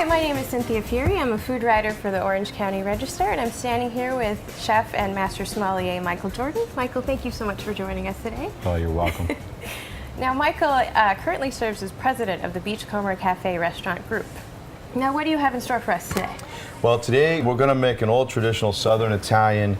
my name is Cynthia Furey. I'm a food writer for the Orange County Register, and I'm standing here with chef and master sommelier Michael Jordan. Michael, thank you so much for joining us today. Oh, you're welcome. Now, Michael currently serves as president of the Beachcomber Cafe Restaurant Group. Now, what do you have in store for us today? Well, today we're going to make an old traditional Southern Italian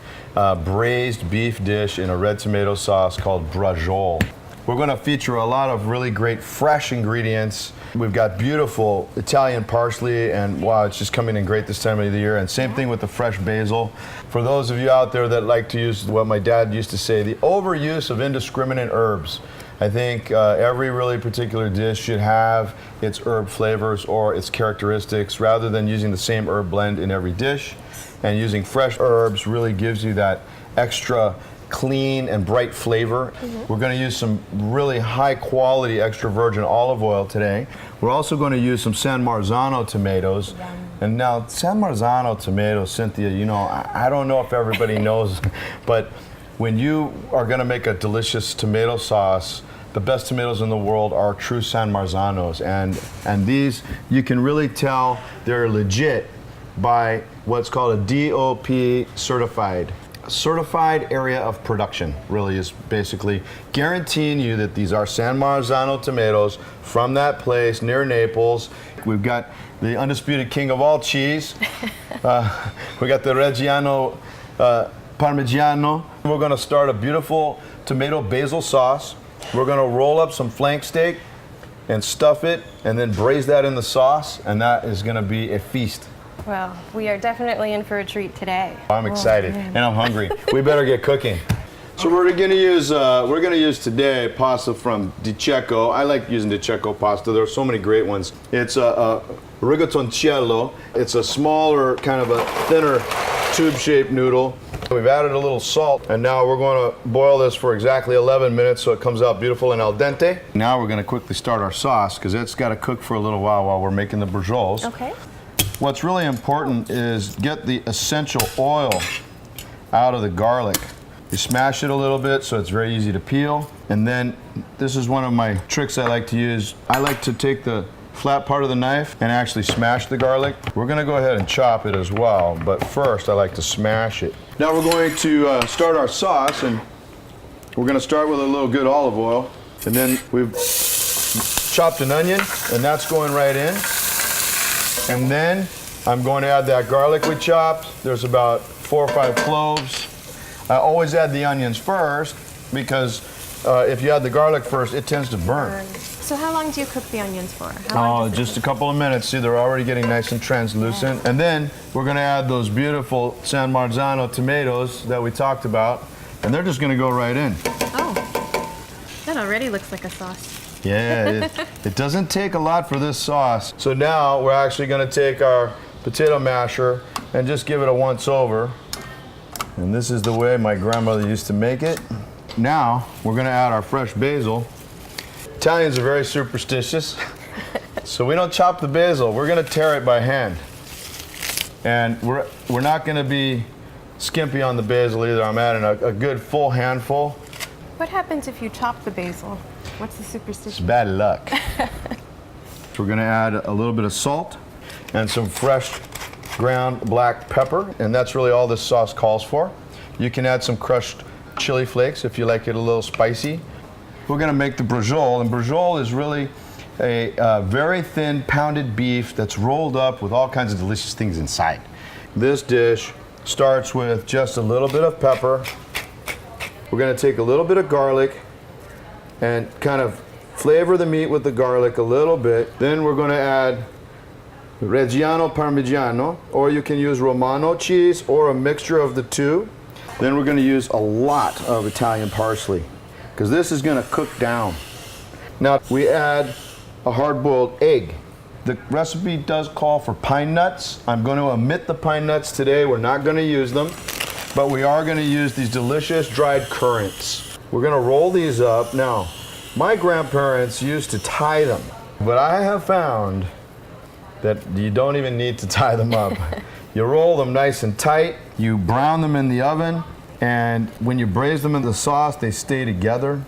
braised beef dish in a red tomato sauce called Braciole. We're going to feature a lot of really great fresh ingredients. We've got beautiful Italian parsley, and wow, it's just coming in great this time of the year. And same thing with the fresh basil. For those of you out there that like to use what my dad used to say, the overuse of indiscriminate herbs. I think every really particular dish should have its herb flavors or its characteristics rather than using the same herb blend in every dish. And using fresh herbs really gives you that extra clean and bright flavor. We're going to use some really high quality extra virgin olive oil today. We're also going to use some San Marzano tomatoes. And now San Marzano tomatoes, Cynthia, you know, I don't know if everybody knows, but when you are going to make a delicious tomato sauce, the best tomatoes in the world are true San Marzanos, and these you can really tell they're legit by what's called a DOP certified. Certified area of production really is basically guaranteeing you that these are San Marzano tomatoes from that place near Naples. We've got the undisputed king of all cheese. We got the Reggiano Parmigiano. We're going to start a beautiful tomato basil sauce. We're going to roll up some flank steak and stuff it and then braise that in the sauce, and that is going to be a feast. Well, we are definitely in for a treat today. I'm excited and I'm hungry. We better get cooking. So we're going to use today pasta from Di Cecco. I like using Di Cecco pasta. There are so many great ones. It's a rigatonicello. It's a smaller, kind of a thinner tube-shaped noodle. We've added a little salt, and now we're going to boil this for exactly 11 minutes so it comes out beautiful and al dente. Now we're going to quickly start our sauce because it's got to cook for a little while we're making the bracioles. Okay. What's really important is get the essential oil out of the garlic. You smash it a little bit so it's very easy to peel. And then this is one of my tricks I like to use. I like to take the flat part of the knife and actually smash the garlic. We're going to go ahead and chop it as well, but first I like to smash it. Now we're going to start our sauce, and we're going to start with a little good olive oil. And then we've chopped an onion, and that's going right in. And then I'm going to add that garlic we chopped. There's about 4 or 5 cloves. I always add the onions first because if you add the garlic first, it tends to burn. So how long do you cook the onions for? Just a couple of minutes. See, they're already getting nice and translucent. And then we're going to add those beautiful San Marzano tomatoes that we talked about, and they're just going to go right in. Oh, that already looks like a sauce. Yeah, it doesn't take a lot for this sauce. So now we're actually going to take our potato masher and just give it a once over. And this is the way my grandmother used to make it. Now we're going to add our fresh basil. Italians are very superstitious, so we don't chop the basil. We're going to tear it by hand. And we're not going to be skimpy on the basil either. I'm adding a good full handful. What happens if you chop the basil? What's the It's superstition? bad luck. So we're going to add a little bit of salt and some fresh ground black pepper, and that's really all this sauce calls for. You can add some crushed chili flakes if you like it a little spicy. We're going to make the braciole, and braciole is really a very thin pounded beef that's rolled up with all kinds of delicious things inside. This dish starts with just a little bit of pepper. We're going to take a little bit of garlic and kind of flavor the meat with the garlic a little bit. Then we're going to add Reggiano Parmigiano, or you can use Romano cheese or a mixture of the two. Then we're going to use a lot of Italian parsley because this is going to cook down. Now we add a hard-boiled egg. The recipe does call for pine nuts. I'm going to omit the pine nuts today. We're not going to use them, but we are going to use these delicious dried currants. We're going to roll these up. Now, my grandparents used to tie them, but I have found that you don't even need to tie them up. You roll them nice and tight, you brown them in the oven, and when you braise them in the sauce, they stay together.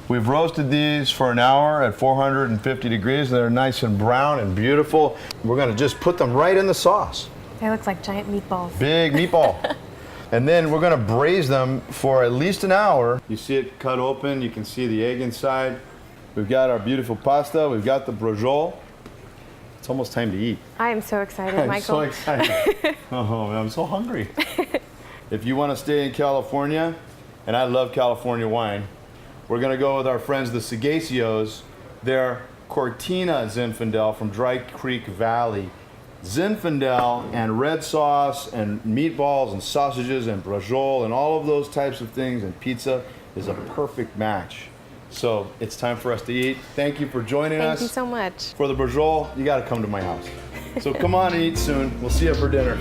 We've roasted these for an hour at 450 degrees. They're nice and brown and beautiful. We're gonna just put them right in the sauce. They look like giant meatballs. Big meatball. And then we're gonna braise them for at least an hour. You see it cut open, you can see the egg inside. We've got our beautiful pasta, we've got the braciole. It's almost time to eat. I am so excited, I'm Michael. so excited. Oh, man, I'm so hungry. If you want to stay in California, and I love California wine, we're going to go with our friends, the Sagacios. They're Cortina Zinfandel from Dry Creek Valley. Zinfandel and red sauce and meatballs and sausages and braciole and all of those types of things and pizza is a perfect match. So it's time for us to eat. Thank you for joining us. Thank you so much. For the braciole, you got to come to my house. So come on and eat soon. We'll see you for dinner.